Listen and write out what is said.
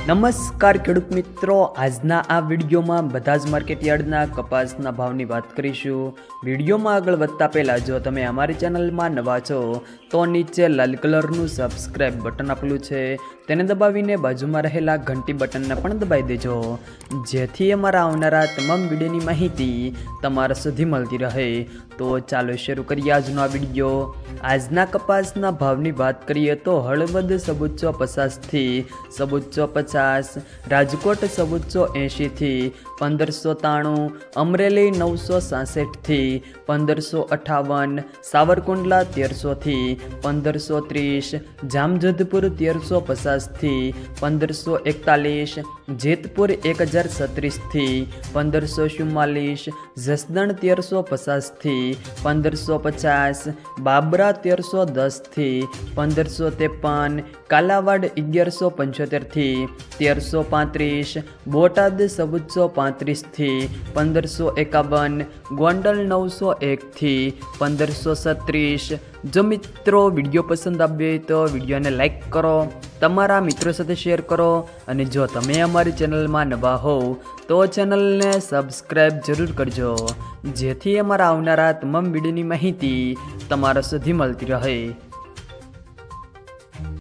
નમસ્કાર ખેડૂત મિત્રો, આજના આ વિડીયોમાં બધા જ માર્કેટયાર્ડના કપાસના ભાવની વાત કરીશું। વિડીયોમાં આગળ વધતા પહેલાં જો તમે અમારી ચેનલમાં નવા છો તો નીચે લાલ કલરનું સબસ્ક્રાઇબ બટન આપેલું છે તેને દબાવીને બાજુમાં રહેલા ઘંટી બટનને પણ દબાવી દેજો, જેથી અમારા આવનારા તમામ વિડીયોની માહિતી તમારા સુધી મળતી રહે। તો ચાલો શરૂ કરીએ આજનો આ વિડીયો। આજના કપાસના ભાવની વાત કરીએ તો હળવદ 1450 થી 1450, રાજકોટ 1480 થી 1593, અમરેલી 966 થી 1558, સાવરકુંડલા 1300 થી 1530, જામજોધપુર 1350 થી 1541, જેતપુર 1036 થી 1544, જસદણ 1350 થી 1550, બાબરા 1310 થી 1553, કાલાવાડ 1175 થી 1335, બોટાદ 1435 થી 1551, ગોંડલ 901 થી 1536। જો મિત્રો વિડીયો પસંદ આવ્યો તો વિડીયોને લાઈક કરો, તમારા મિત્રો સાથે શેર કરો, અને જો તમે અમારી ચેનલમાં નવા હોવ તો ચેનલને સબસ્ક્રાઈબ જરૂર કરજો, જેથી અમારા આવનારા તમામ વિડીયોની માહિતી તમારા સુધી મળતી રહે।